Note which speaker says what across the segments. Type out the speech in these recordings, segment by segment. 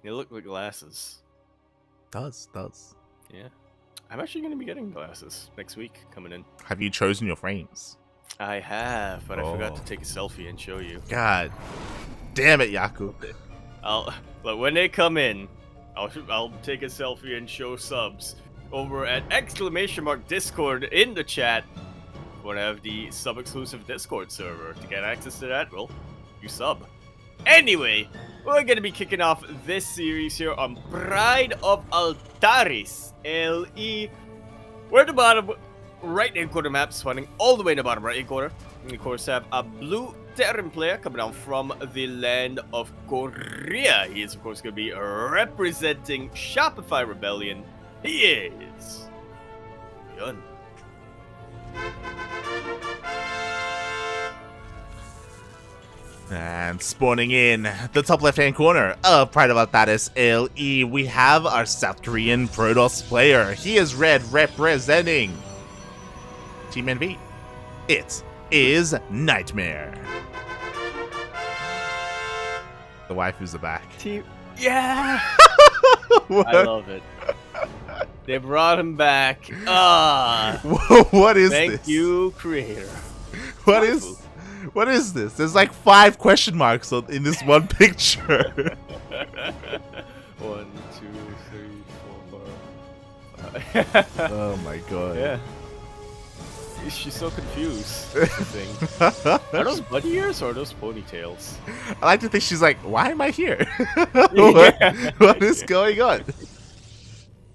Speaker 1: They look like glasses.
Speaker 2: Does.
Speaker 1: Yeah. I'm actually going to be getting glasses next week coming in.
Speaker 2: Have you chosen your frames?
Speaker 1: I have, but I forgot to
Speaker 2: Oh.
Speaker 1: take a selfie and show you.
Speaker 2: God damn it, Yaku.
Speaker 1: But when they come in, I'll take a selfie and show subs over at !Discord in the chat. Want to have the sub-exclusive Discord server. To get access to that, well, you sub. Anyway, we're going to be kicking off this series here on Pride of Altaris, LE. We're at the bottom right-hand corner map, spawning all the way in the bottom right-hand corner. And of course, have a blue Terran player coming down from the land of Korea. He is, of course, going to be representing Shopify Rebellion. He is ByuN.
Speaker 2: And spawning in the top left-hand corner of Pride of Altaris LE, we have our South Korean Protoss player. He is red, representing Team NV. It is NightMare. The waifus are back.
Speaker 1: Yeah! I love it. They brought him back.
Speaker 2: What is this?
Speaker 1: Thank you, creator.
Speaker 2: What is this? There's like 5 question marks in this one picture.
Speaker 1: 1, 2, 3, 4, 5.
Speaker 2: Oh my god.
Speaker 1: Yeah. She's so confused. That's the thing. Are those bunny ears or are those ponytails?
Speaker 2: I like to think she's like, why am I here?
Speaker 1: Yeah.
Speaker 2: What is going on?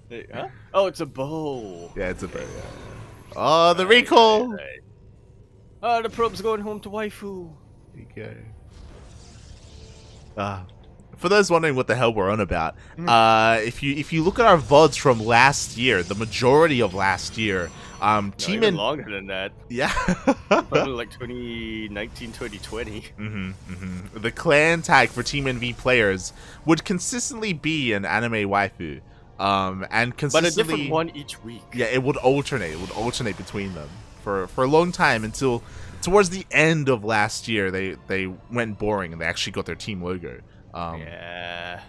Speaker 1: Hey, huh? Oh, it's a bow.
Speaker 2: Yeah, it's a bow. Yeah. Oh, the recall.
Speaker 1: Right. Oh, the probe's going home to waifu.
Speaker 2: Okay. For those wondering what the hell we're on about, if you look at our VODs from last year, the majority of last year, Team
Speaker 1: even longer than that.
Speaker 2: Yeah.
Speaker 1: Probably like 2019, 2020.
Speaker 2: The clan tag for Team NV players would consistently be an anime waifu. And consistently,
Speaker 1: but a different one each week.
Speaker 2: Yeah, it would alternate. It would alternate between them for a long time until towards the end of last year they went boring and they actually got their team logo.
Speaker 1: Yeah.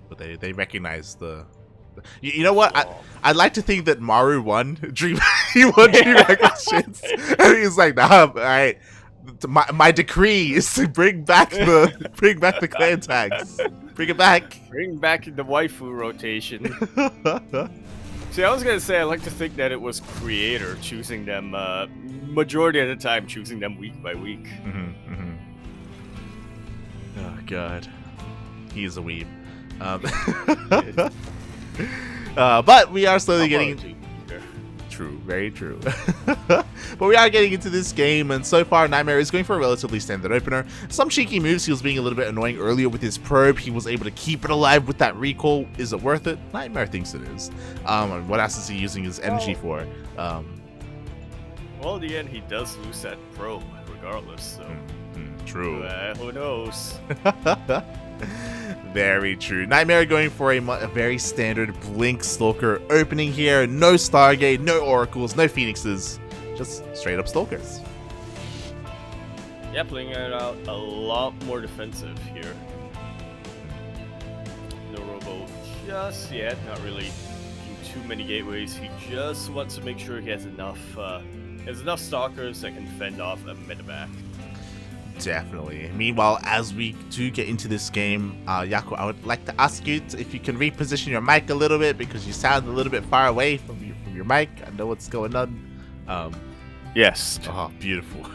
Speaker 2: But they recognized the you know what? I'd like to think that Maru won Dream. He won Dream Actions, and he's like, nah, all right. My decree is to bring back the clan tags. Bring it back.
Speaker 1: Bring back the waifu rotation. See, I was gonna say I like to think that it was creator choosing them. Majority of the time, choosing them week by week.
Speaker 2: Oh god, he is a weeb. But we are slowly getting. True, very true. But we are getting into this game, and so far NightMare is going for a relatively standard opener. Some cheeky moves. He was being a little bit annoying earlier with his probe. He was able to keep it alive with that recall. Is it worth it? NightMare thinks it is. And what else is he using his energy for?
Speaker 1: Well, in the end, he does lose that probe regardless. So
Speaker 2: true.
Speaker 1: Who knows?
Speaker 2: Very true. NightMare going for a very standard Blink Stalker opening here. No Stargate, no Oracles, no Phoenixes. Just straight up Stalkers.
Speaker 1: Yeah, playing it out a lot more defensive here. No Robo just yet. Not really too many gateways. He just wants to make sure he has enough Stalkers that can fend off a medevac.
Speaker 2: Definitely. Meanwhile, as we do get into this game, Yaku, I would like to ask you if you can reposition your mic a little bit because you sound a little bit far away from your mic. I know what's going on.
Speaker 1: Yes.
Speaker 2: Oh, beautiful.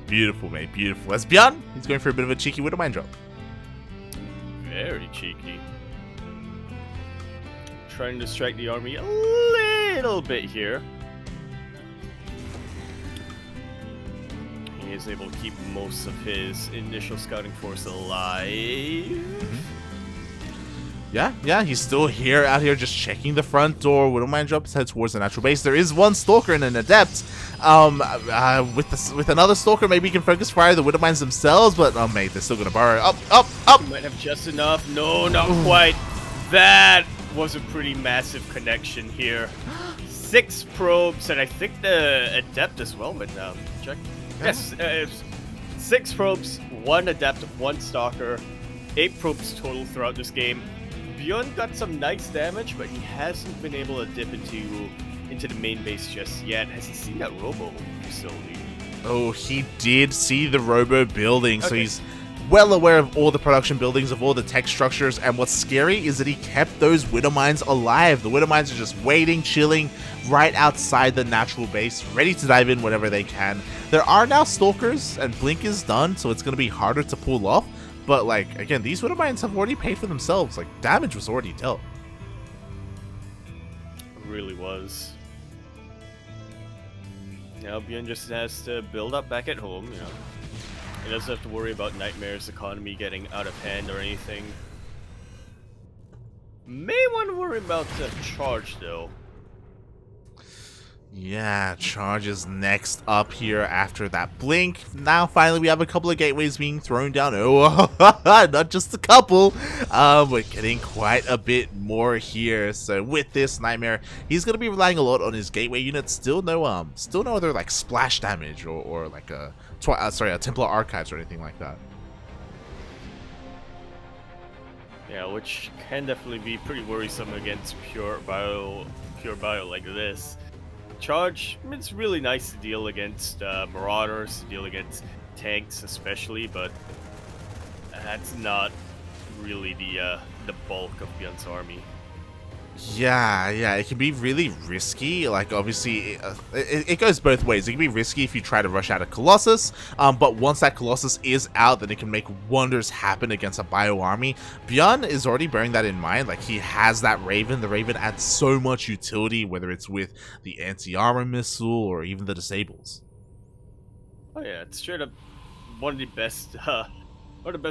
Speaker 2: Beautiful, mate. Beautiful. As ByuN, he's going for a bit of a cheeky Widowmine drop.
Speaker 1: Very cheeky. Trying to distract the army a little bit here. He is able to keep most of his initial scouting force alive.
Speaker 2: Yeah, he's still out here just checking the front door. Widowmine drops head towards the natural base. There is one Stalker and an Adept. With another Stalker, maybe he can focus fire the Widowmines themselves, but oh mate, they're still gonna burrow. Up!
Speaker 1: He might have just enough. No, not quite. That was a pretty massive connection here. 6 probes, and I think the Adept as well went down. Check. Yes, 6 probes, 1 adept, 1 stalker, 8 probes total throughout this game. ByuN got some nice damage, but he hasn't been able to dip into the main base just yet. Has he seen that robo facility?
Speaker 2: Oh, he did see the robo building, so he's well aware of all the production buildings, of all the tech structures, and what's scary is that he kept those widow mines alive. The widow mines are just waiting, chilling right outside the natural base, ready to dive in whenever they can. There are now stalkers, and blink is done, so it's going to be harder to pull off, but like, again, these widow mines have already paid for themselves. Like, damage was already dealt.
Speaker 1: It really was. Now ByuN just has to build up back at home, you know. He doesn't have to worry about NightMare's economy getting out of hand or anything. May want to worry about the charge, though.
Speaker 2: Yeah, charge is next up here after that blink. Now, finally, we have a couple of gateways being thrown down. Oh, not just a couple. We're getting quite a bit more here. So with this NightMare, he's gonna be relying a lot on his gateway units. Still no other like splash damage or like a Templar Archives or anything like that.
Speaker 1: Yeah, which can definitely be pretty worrisome against pure bio like this. Charge, I mean, it's really nice to deal against Marauders, to deal against tanks especially, but that's not really the bulk of ByuN's army.
Speaker 2: Yeah, it can be really risky. Like, obviously, it goes both ways. It can be risky if you try to rush out a Colossus, but once that Colossus is out, then it can make wonders happen against a bio army. ByuN is already bearing that in mind. Like, he has that Raven. The Raven adds so much utility, whether it's with the anti-armor missile or even the disables.
Speaker 1: Oh yeah, it's straight up one of the best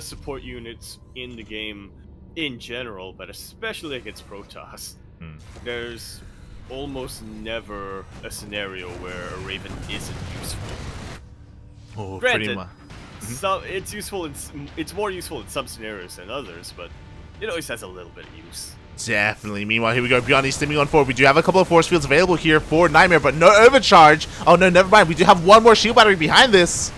Speaker 1: support units in the game in general, but especially against Protoss. There's almost never a scenario where a Raven isn't useful.
Speaker 2: Oh,
Speaker 1: Granted,
Speaker 2: pretty much.
Speaker 1: it's more useful in some scenarios than others, but it always has a little bit of use.
Speaker 2: Definitely. Meanwhile, here we go. ByuN, he's stimming on forward. We do have a couple of force fields available here for NightMare, but no overcharge. Oh no, never mind. We do have one more shield battery behind this.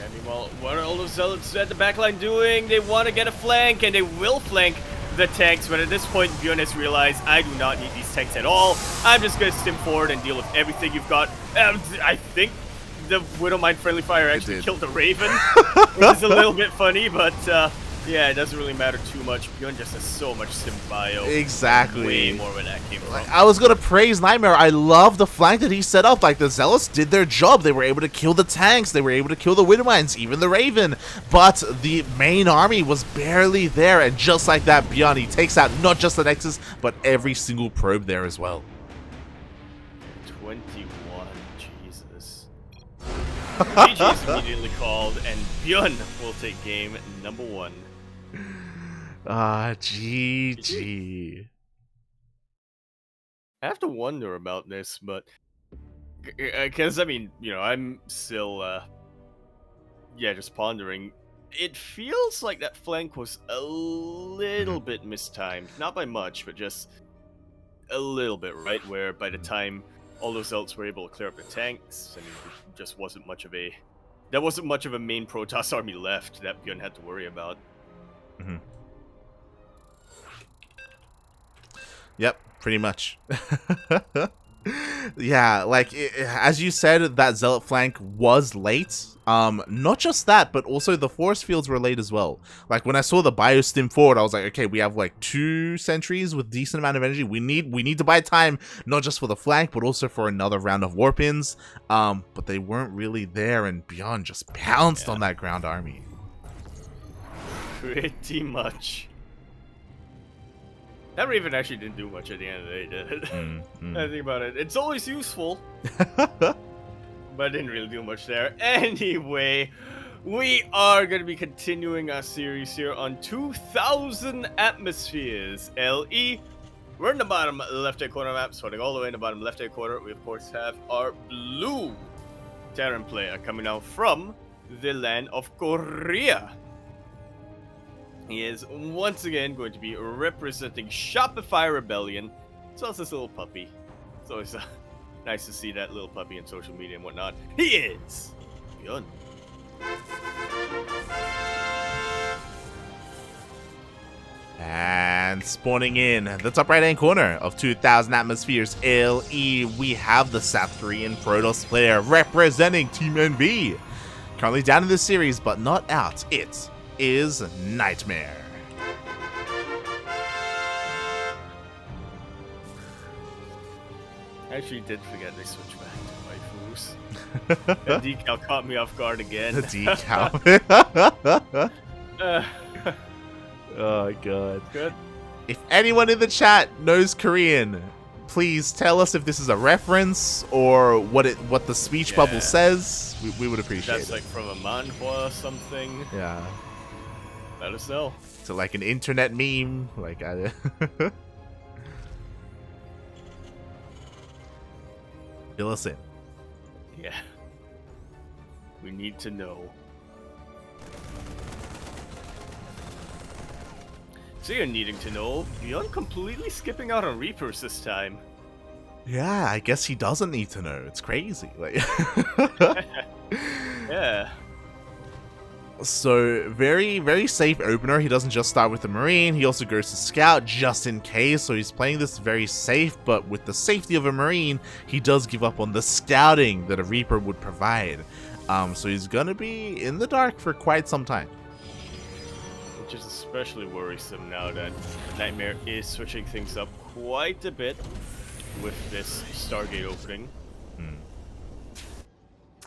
Speaker 1: And meanwhile, what are all those zealots at the backline doing? They want to get a flank, and they will flank the tanks, but at this point, ByuN has realized, I do not need these tanks at all. I'm just going to stim forward and deal with everything you've got. I think the Widow Mine Friendly Fire actually killed the Raven, which is a little bit funny, but yeah, it doesn't really matter too much. ByuN just has so much stim bio.
Speaker 2: Exactly.
Speaker 1: Way more where that came from.
Speaker 2: Like, I was going to praise NightMare. I love the flank that he set up. Like, the Zealots did their job. They were able to kill the tanks. They were able to kill the Widow Mines, even the Raven. But the main army was barely there. And just like that, ByuN, he takes out not just the Nexus, but every single probe there as well.
Speaker 1: 21. Jesus. GG is immediately called, and ByuN will take game number 1.
Speaker 2: GG.
Speaker 1: I have to wonder about this, but because I mean, you know, I'm still just pondering. It feels like that flank was a little bit mistimed, not by much, but just a little bit, right? Where by the time all those elves were able to clear up the tanks, I mean, there just wasn't much of a main Protoss army left that ByuN had to worry about.
Speaker 2: Yep, pretty much. Yeah, like, as you said, that Zealot flank was late. Not just that, but also the force fields were late as well. Like, when I saw the biostim forward, I was like, okay, we have like 2 sentries with decent amount of energy. We need to buy time, not just for the flank, but also for another round of warp-ins. But they weren't really there, and ByuN just pounced on that ground army.
Speaker 1: Pretty much. That Raven actually didn't do much at the end of the day, did it? I think about it. It's always useful. But I didn't really do much there. Anyway, we are going to be continuing our series here on 2000 Atmospheres. LE. We're in the bottom left-hand corner map, starting all the way in the bottom left-hand corner. We, of course, have our blue Terran player coming out from the land of Korea. He is once again going to be representing Shopify Rebellion, as well as this little puppy. It's always nice to see that little puppy in social media and whatnot. He is ByuN.
Speaker 2: And spawning in the top right hand corner of 2000 Atmospheres LE, we have the South Korean Protoss player representing Team NV. Currently down in this series, but not out. It is NightMare.
Speaker 1: I actually did forget they switched back to waifus. That decal caught me off guard again.
Speaker 2: The decal. Oh god.
Speaker 1: Good.
Speaker 2: If anyone in the chat knows Korean, please tell us if this is a reference or what the speech bubble says. We would appreciate
Speaker 1: That's
Speaker 2: it.
Speaker 1: like from a manhwa or something.
Speaker 2: Yeah.
Speaker 1: Let us know.
Speaker 2: So like an internet meme, like I fill us in.
Speaker 1: Yeah. We need to know. So you're needing to know, ByuN completely skipping out on Reapers this time.
Speaker 2: Yeah, I guess he doesn't need to know. It's crazy. Like
Speaker 1: Yeah.
Speaker 2: So very, very safe opener. He doesn't just start with the Marine, he also goes to Scout just in case. So he's playing this very safe, but with the safety of a Marine, he does give up on the scouting that a Reaper would provide. So he's gonna be in the dark for quite some time.
Speaker 1: Which is especially worrisome now that NightMare is switching things up quite a bit with this Stargate opening.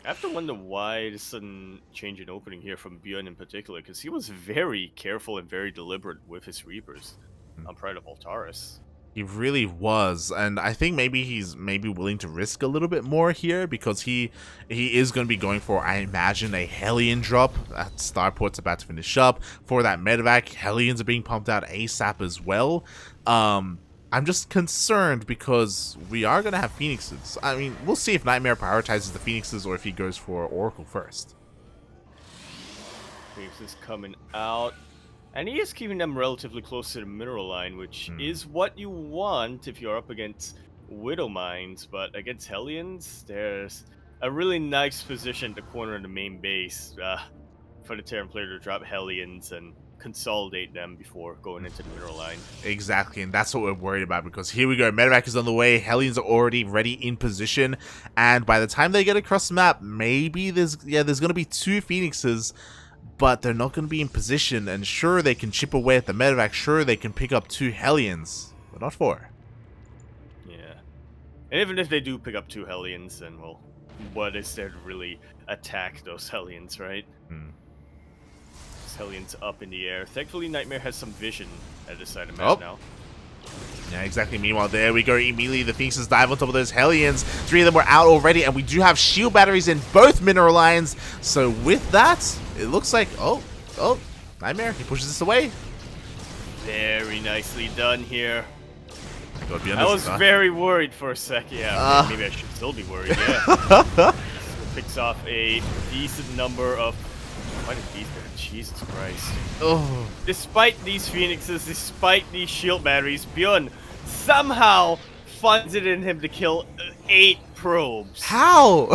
Speaker 1: I have to wonder why the sudden change in opening here from ByuN in particular, because he was very careful and very deliberate with his Reapers on Pride of Altaris.
Speaker 2: He really was, and I think maybe he's willing to risk a little bit more here because he is going to be going for, I imagine, a Hellion drop. That Starport's about to finish up. For that medevac, Hellions are being pumped out ASAP as well. I'm just concerned because we are going to have Phoenixes. I mean, we'll see if NightMare prioritizes the Phoenixes or if he goes for Oracle first.
Speaker 1: Phoenixes coming out. And he is keeping them relatively close to the mineral line, which is what you want if you're up against Widow Mines. But against Hellions, there's a really nice position at the corner of the main base for the Terran player to drop Hellions and consolidate them before going into the mineral line.
Speaker 2: Exactly, and that's what we're worried about because here we go, medevac is on the way, Hellions are already ready in position, and by the time they get across the map, maybe there's going to be 2 Phoenixes, but they're not going to be in position, and sure, they can chip away at the medevac, sure, they can pick up 2 Hellions, but not 4.
Speaker 1: Yeah. And even if they do pick up 2 Hellions, then, well, what is there to really attack those Hellions, right? Hellions up in the air. Thankfully, NightMare has some vision at this side of the map now.
Speaker 2: Yeah, exactly. Meanwhile, there we go. Immediately, the Phoenixes dive on top of those Hellions. 3 of them were out already, and we do have shield batteries in both mineral lines. So with that, it looks like... Oh, NightMare, he pushes this away.
Speaker 1: Very nicely done here.
Speaker 2: I
Speaker 1: was very worried for a sec. Yeah, maybe I should still be worried. Yeah. Picks off a decent number of... Quite a decent... Jesus Christ.
Speaker 2: Oh.
Speaker 1: Despite these Phoenixes, despite these shield batteries, ByuN somehow finds it in him to kill 8 probes.
Speaker 2: How?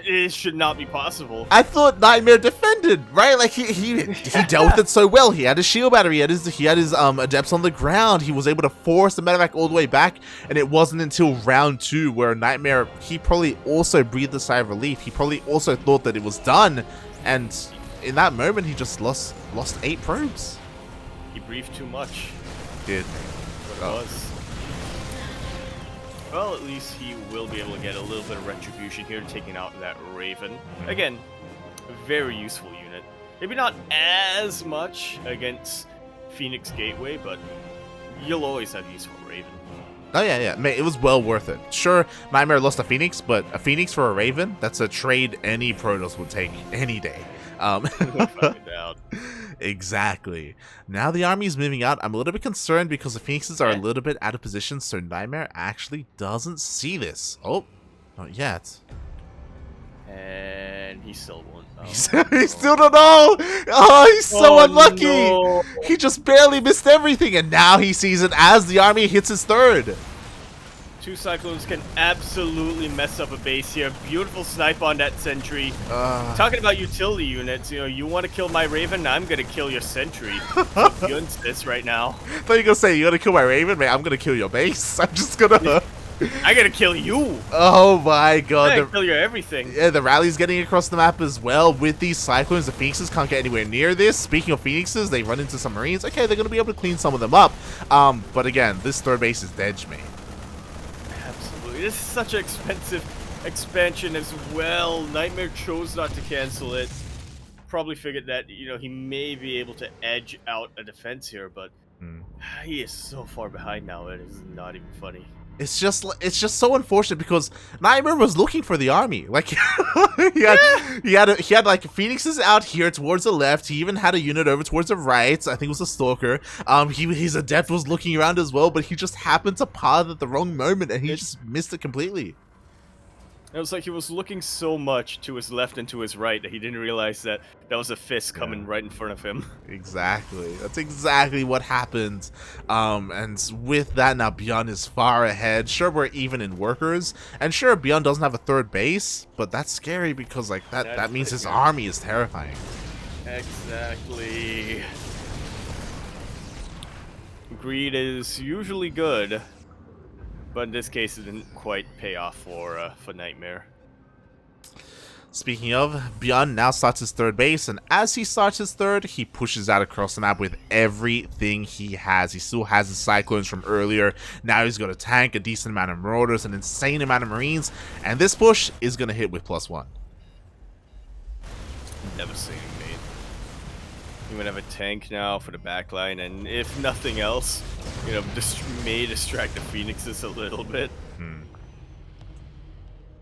Speaker 1: It should not be possible.
Speaker 2: I thought NightMare defended, right? Like he dealt with it so well. He had his shield battery, he had his adepts on the ground. He was able to force the medevac all the way back, and it wasn't until round 2 where NightMare, he probably also breathed a sigh of relief. He probably also thought that it was done, and in that moment he just lost 8 probes.
Speaker 1: He breathed too much.
Speaker 2: He did.
Speaker 1: What it was. Well, at least he will be able to get a little bit of retribution here, taking out that Raven. Again, a very useful unit. Maybe not as much against Phoenix Gateway, but you'll always have use for Raven.
Speaker 2: Oh yeah. Man, it was well worth it. Sure, NightMare lost a Phoenix, but a Phoenix for a Raven, that's a trade any Protoss would take any day. Exactly. Now the army is moving out. I'm a little bit concerned because the Phoenixes are a little bit out of position, so NightMare actually doesn't see this. Oh, not yet.
Speaker 1: And he still won't.
Speaker 2: He still don't know. Oh, he's so unlucky. No. He just barely missed everything, and now he sees it as the army hits his 3rd.
Speaker 1: 2 Cyclones can absolutely mess up a base here. Beautiful snipe on that sentry. Talking about utility units, you know, you want to kill my Raven, I'm gonna kill your sentry. So ByuN's this right now.
Speaker 2: I thought you were gonna say, you're gonna kill my Raven? Man, I'm gonna kill your base. I'm just gonna...
Speaker 1: I gotta kill you.
Speaker 2: Oh my god.
Speaker 1: I gotta kill your everything.
Speaker 2: Yeah, the rally's getting across the map as well with these Cyclones. The Phoenixes can't get anywhere near this. Speaking of Phoenixes, they run into some Marines. Okay, they're gonna be able to clean some of them up. But again, this third base is dead, mate.
Speaker 1: Absolutely. This is such an expensive expansion as well. NightMare chose not to cancel it. Probably figured that, you know, he may be able to edge out a defense here, but he is so far behind now, it is not even funny.
Speaker 2: It's just so unfortunate because NightMare was looking for the army. Like he had like Phoenixes out here towards the left. He even had a unit over towards the right. I think it was a Stalker. His Adept was looking around as well, but he just happened to path at the wrong moment and he just missed it completely.
Speaker 1: It was like he was looking so much to his left and to his right that he didn't realize that that was a fist coming right in front of him.
Speaker 2: Exactly. That's exactly what happened. And with that, now ByuN is far ahead. Sure, we're even in workers. And sure, ByuN doesn't have a third base, but that's scary because like that means his army is terrifying.
Speaker 1: Exactly. Greed is usually good. But in this case, it didn't quite pay off for NightMare.
Speaker 2: Speaking of, ByuN now starts his third base, and as he starts his third, he pushes out across the map with everything he has. He still has his Cyclones from earlier. Now he's got a tank, a decent amount of Marauders, an insane amount of Marines, and this push is going to hit with +1.
Speaker 1: Devastating, mate. You would have a tank now for the backline, and if nothing else, you know, may distract the Phoenixes a little bit.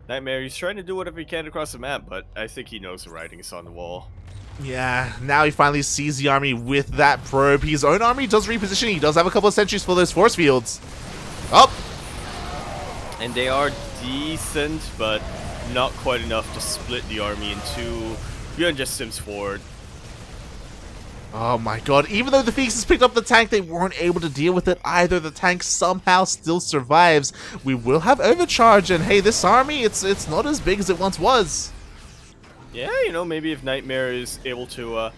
Speaker 1: NightMare, he's trying to do whatever he can across the map, but I think he knows the writing is on the wall.
Speaker 2: Yeah, now he finally sees the army with that probe. His own army does reposition. He does have a couple of sentries for those force fields. Oh!
Speaker 1: And they are decent, but not quite enough to split the army in two. ByuN just sims forward.
Speaker 2: Oh my god, even though the Phoenixes picked up the tank, they weren't able to deal with it either. The tank somehow still survives. We will have overcharge, and hey, this army, it's not as big as it once was.
Speaker 1: Yeah, you know, maybe if NightMare is able to,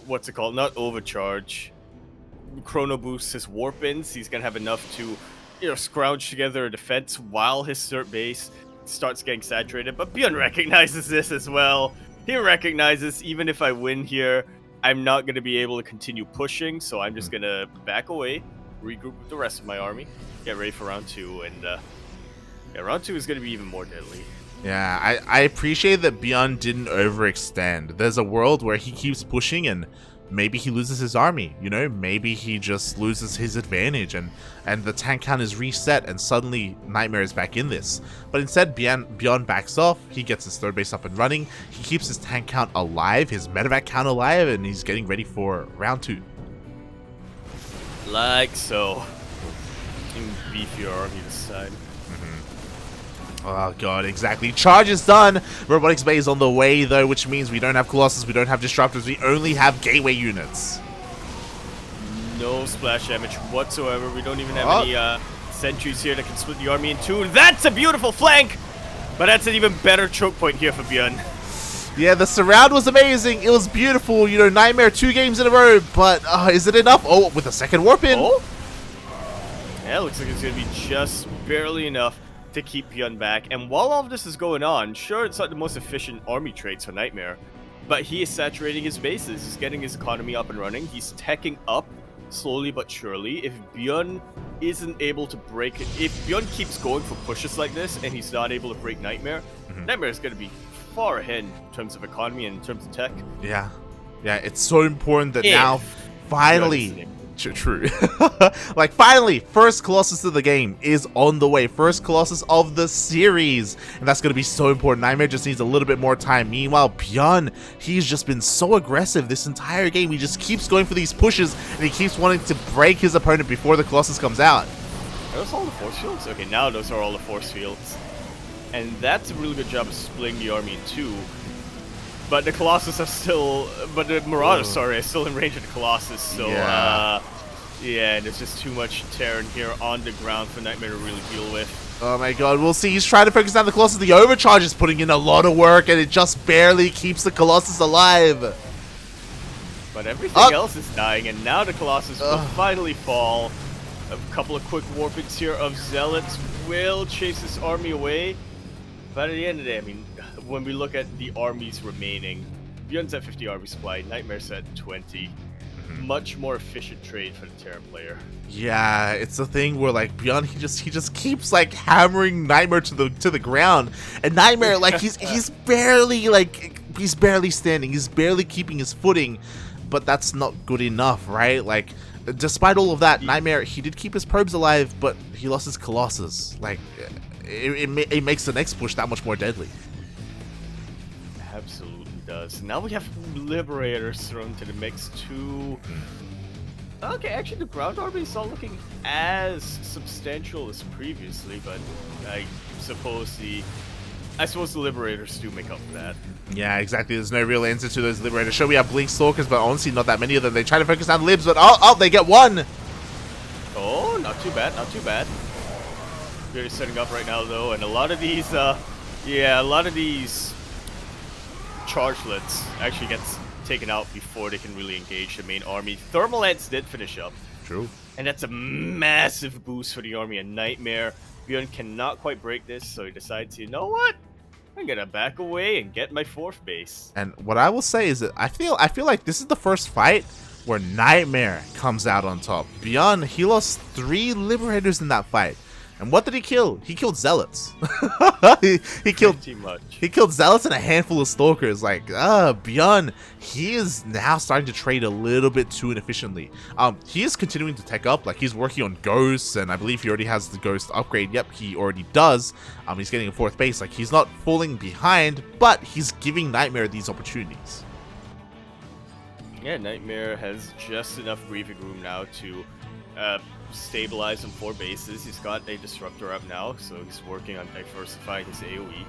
Speaker 1: what's it called, not overcharge, chrono boost his warp-ins, he's gonna have enough to, you know, scrounge together a defense while his third base starts getting saturated. But ByuN recognizes this as well. He recognizes, even if I win here, I'm not going to be able to continue pushing, so I'm just going to back away, regroup with the rest of my army, get ready for round 2, and yeah, round 2 is going to be even more deadly.
Speaker 2: Yeah, I appreciate that ByuN didn't overextend. There's a world where he keeps pushing and maybe he loses his army, you know? Maybe he just loses his advantage and the tank count is reset and suddenly NightMare is back in this. But instead, ByuN backs off, he gets his third base up and running, he keeps his tank count alive, his medevac count alive, and he's getting ready for round 2.
Speaker 1: Like so. You can beef your army this time.
Speaker 2: Oh god, exactly. Charge is done! Robotics Bay is on the way though, which means we don't have Colossus, we don't have Disruptors, we only have Gateway units.
Speaker 1: No splash damage whatsoever. We don't even have any sentries here that can split the army in two. That's a beautiful flank! But that's an even better choke point here for ByuN.
Speaker 2: Yeah, the surround was amazing. It was beautiful. You know, NightMare 2 games in a row, but is it enough? Oh, with a second warp in.
Speaker 1: Oh? Yeah, it looks like it's going to be just barely enough to keep ByuN back. And while all of this is going on, sure, it's not the most efficient army traits for NightMare, but he is saturating his bases. He's getting his economy up and running. He's teching up slowly but surely. If ByuN isn't able to break it, if ByuN keeps going for pushes like this and he's not able to break NightMare, NightMare is going to be far ahead in terms of economy and in terms of tech.
Speaker 2: Yeah. Yeah, it's so important that now, finally... True. Like, finally, first Colossus of the game is on the way. First Colossus of the series. And that's going to be so important. NightMare just needs a little bit more time. Meanwhile, ByuN, he's just been so aggressive this entire game. He just keeps going for these pushes, and he keeps wanting to break his opponent before the Colossus comes out.
Speaker 1: Are those all the force fields? Okay, now those are all the force fields. And that's a really good job of splitting the army in two. But the Colossus are still... But the Marauders, sorry, are still in range of the Colossus, so...
Speaker 2: Yeah.
Speaker 1: Yeah, and there's just too much Terran here on the ground for NightMare to really deal with.
Speaker 2: Oh my god, we'll see. He's trying to focus down the Colossus. The overcharge is putting in a lot of work, and it just barely keeps the Colossus alive.
Speaker 1: But everything else is dying, and now the Colossus will finally fall. A couple of quick warpings here of Zealots will chase this army away. But at the end of the day, I mean, when we look at the armies remaining, ByuN's at 50 army supply, NightMare's at 20. Much more efficient trade for the Terran player. Yeah,
Speaker 2: it's a thing where like ByuN, he just keeps like hammering NightMare to the ground, and NightMare like he's barely standing, he's barely keeping his footing, but that's not good enough, right? Like, despite all of that, NightMare, he did keep his probes alive, but he lost his Colossus. Like, it makes the next push that much more deadly.
Speaker 1: Absolutely does. Now we have Liberators thrown to the mix too. Okay, actually the ground army is not looking as substantial as previously, but I suppose the Liberators do make up for that.
Speaker 2: Yeah, exactly. There's no real answer to those Liberators. Sure, we have Blink Stalkers, but honestly not that many of them. They try to focus on Libs, but oh, they get one!
Speaker 1: Oh, not too bad, not too bad. Really setting up right now though, and a lot of these, chargelets actually gets taken out before they can really engage the main army. Thermal Lance did finish up.
Speaker 2: True.
Speaker 1: And that's a massive boost for the army of NightMare. ByuN cannot quite break this, so he decides, you know what? I'm gonna back away and get my 4th base.
Speaker 2: And what I will say is that I feel like this is the first fight where NightMare comes out on top. ByuN, he lost 3 Liberators in that fight. And what did he kill? He killed Zealots. he killed Zealots and a handful of Stalkers. Like, ByuN, he is now starting to trade a little bit too inefficiently. He is continuing to tech up. Like, he's working on Ghosts, and I believe he already has the Ghost upgrade. Yep, he already does. He's getting a 4th base. Like, he's not falling behind, but he's giving NightMare these opportunities.
Speaker 1: Yeah, NightMare has just enough breathing room now to stabilize on 4 bases. He's got a Disruptor up now, so he's working on diversifying his AoE.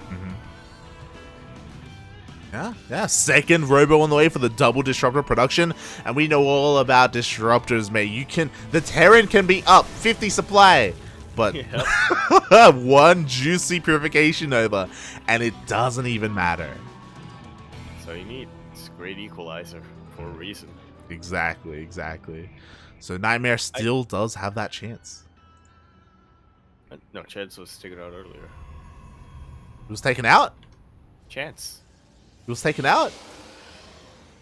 Speaker 2: Yeah, 2nd Robo on the way for the double Disruptor production, and we know all about Disruptors, mate. The Terran can be up 50 supply, but one juicy Purification Nova, and it doesn't even matter.
Speaker 1: So you need it's a great equalizer for a reason.
Speaker 2: Exactly. So NightMare still does have that chance.
Speaker 1: No, Chance was taken out earlier.
Speaker 2: He was taken out?
Speaker 1: Chance.
Speaker 2: He was taken out?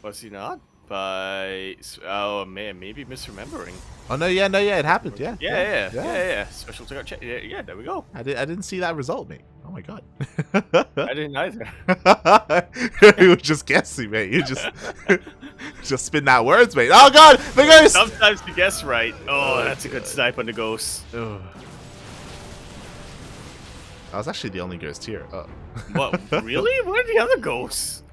Speaker 1: Was he not? By... Oh, man, maybe misremembering.
Speaker 2: Oh, no, yeah, it happened, yeah.
Speaker 1: Yeah. Special takeout Chance. Yeah, there we go.
Speaker 2: I didn't see that result, mate. Oh, my God.
Speaker 1: I didn't either.
Speaker 2: You were just guessing, mate. You just spin out words, mate. Oh, God, the Ghost!
Speaker 1: Sometimes you guess right. Oh, that's a good snipe on the Ghost.
Speaker 2: Oh. I was actually the only Ghost here. Oh.
Speaker 1: What? Really? What are the other Ghosts?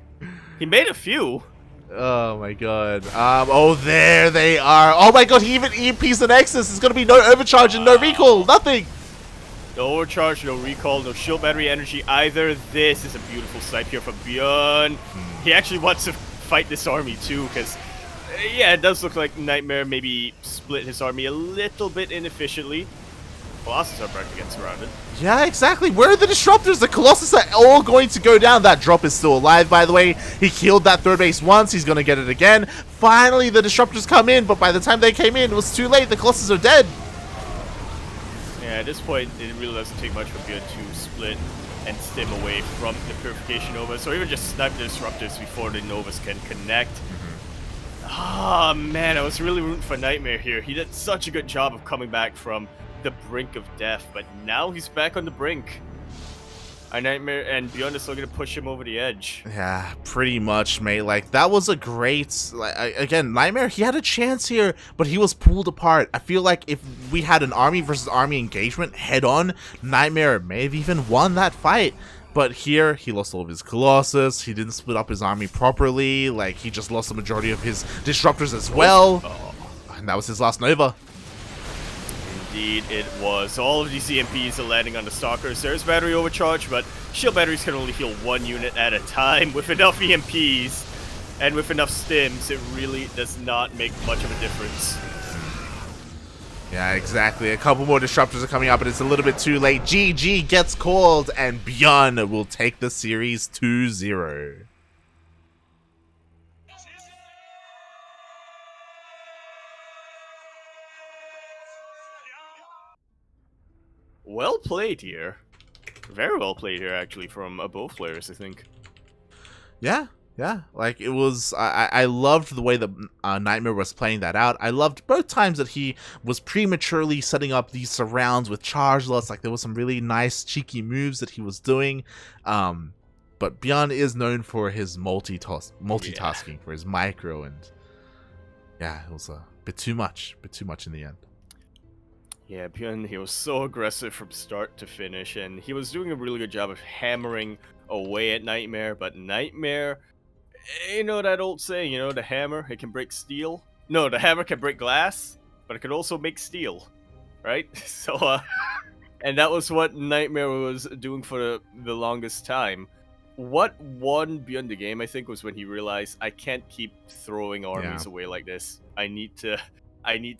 Speaker 1: He made a few.
Speaker 2: Oh my god. Oh, there they are. Oh my god, he even EMPs the Nexus. There's gonna be no overcharge and no recall. Nothing.
Speaker 1: No overcharge, no recall, no shield battery energy either. This is a beautiful snipe here from ByuN. He actually wants to fight this army too, because yeah, it does look like NightMare maybe split his army a little bit inefficiently. Colossus are about to get surrounded.
Speaker 2: Yeah, exactly. Where are the Disruptors? The Colossus are all going to go down. That drop is still alive, by the way. He killed that 3rd base once. He's going to get it again. Finally, the Disruptors come in, but by the time they came in, it was too late. The Colossus are dead.
Speaker 1: Yeah, at this point, it really doesn't take much for ByuN to split and stem away from the Purification Novas, or even just snipe the Disruptors before the Novas can connect. Ah, man, I was really rooting for NightMare here. He did such a good job of coming back from the brink of death, but now he's back on the brink. NightMare and ByuN is still gonna push him over the edge. Yeah,
Speaker 2: pretty much, mate. Like, that was a great... again, NightMare, he had a chance here, but he was pulled apart. I feel like if we had an army versus army engagement head-on, NightMare may have even won that fight. But here, he lost all of his Colossus, he didn't split up his army properly, like, he just lost the majority of his Disruptors as well. And that was his last Nova.
Speaker 1: Indeed, it was. All of these EMPs are landing on the Stalkers. There's battery overcharge, but shield batteries can only heal 1 unit at a time. With enough EMPs and with enough stims, it really does not make much of a difference.
Speaker 2: Yeah, exactly. A couple more disruptors are coming up, but it's a little bit too late. GG gets called, and ByuN will take the series 2-0.
Speaker 1: Well played here. Very well played here, actually, from both players, I think.
Speaker 2: Yeah, yeah. Like, it was... I loved the way that NightMare was playing that out. I loved both times that he was prematurely setting up these surrounds with charge lots. Like, there was some really nice, cheeky moves that he was doing. But ByuN is known for his multitasking, for his micro, and... yeah, it was a bit too much in the end.
Speaker 1: Yeah, ByuN, he was so aggressive from start to finish, and he was doing a really good job of hammering away at NightMare, but NightMare, you know that old saying, you know, the hammer, it can break steel? No, the hammer can break glass, but it could also make steel, right? So, and that was what NightMare was doing for the longest time. What won ByuN the game, I think, was when he realized, I can't keep throwing armies away like this. I need to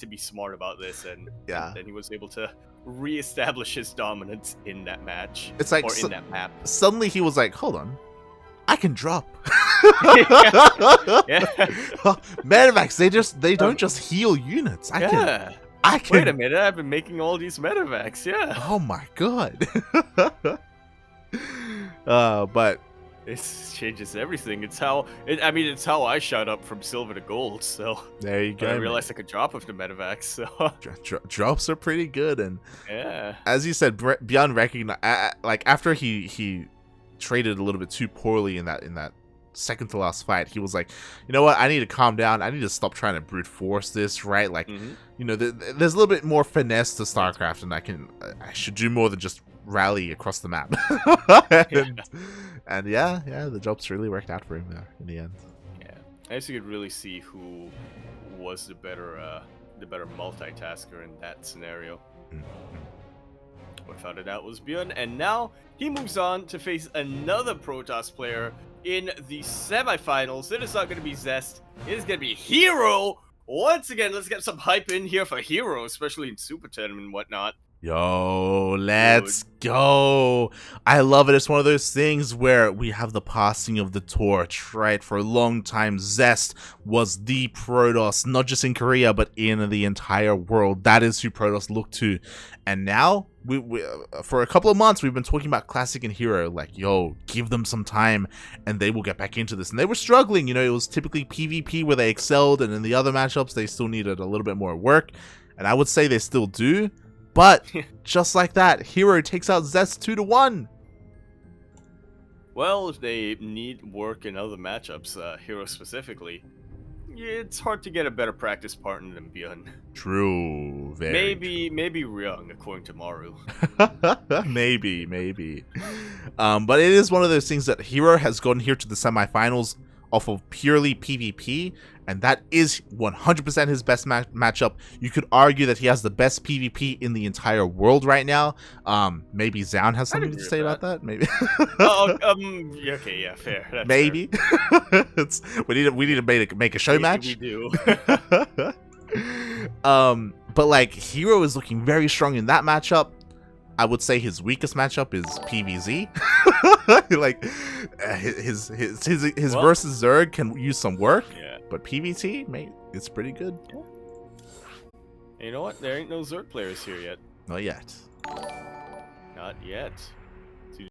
Speaker 1: be smart about this, and then he was able to reestablish his dominance in that match.
Speaker 2: It's like,
Speaker 1: or in that map.
Speaker 2: Suddenly he was like, hold on, I can drop.
Speaker 1: Yeah.
Speaker 2: Medivacs, they don't just heal units. I can.
Speaker 1: Wait a minute, I've been making all these medivacs, yeah.
Speaker 2: Oh my god. But
Speaker 1: this changes everything. It's how I shot up from silver to gold, so
Speaker 2: there you go.
Speaker 1: I realized I could drop with the medivacs, so
Speaker 2: drops are pretty good. And
Speaker 1: yeah,
Speaker 2: as you said, ByuN recognized, like, after he traded a little bit too poorly in that second to last fight, he was like, you know what, I need to calm down. I need to stop trying to brute force this, right? Like, you know, there's a little bit more finesse to StarCraft, and I should do more than just rally across the map. And yeah, the jobs really worked out for him there in the end.
Speaker 1: Yeah, I guess you could really see who was the better multitasker in that scenario. Without a doubt, was ByuN, and now he moves on to face another Protoss player in the semifinals. It is not going to be Zest. It is going to be Hero. Once again, let's get some hype in here for Hero, especially in Super Tournament and whatnot.
Speaker 2: Yo, let's go. I love it. It's one of those things where we have the passing of the torch, right? For a long time, Zest was the Protoss, not just in Korea, but in the entire world. That is who Protoss looked to. And now, we for a couple of months, we've been talking about Classic and Hero. Like, yo, give them some time, and they will get back into this. And they were struggling. You know, it was typically PvP where they excelled, and in the other matchups, they still needed a little bit more work. And I would say they still do. But just like that, Hero takes out Zest 2-1.
Speaker 1: Well, if they need work in other matchups, Hero specifically, it's hard to get a better practice partner than ByuN.
Speaker 2: True, very
Speaker 1: maybe Ryung, according to Maru.
Speaker 2: maybe. But it is one of those things that Hero has gotten here to the semifinals off of purely PvP, and that is 100% his best matchup. You could argue that he has the best PvP in the entire world right now. Maybe Zaun has something to say about that. Maybe.
Speaker 1: Okay, yeah, fair. That's
Speaker 2: maybe.
Speaker 1: Fair.
Speaker 2: we need to make a show match.
Speaker 1: We do.
Speaker 2: But like, Hero is looking very strong in that matchup. I would say his weakest matchup is PvZ. Like, his versus Zerg can use some work. Yeah. But PvT, mate, it's pretty good.
Speaker 1: Yeah. You know what? There ain't no Zerg players here yet.
Speaker 2: Not yet.
Speaker 1: Not yet.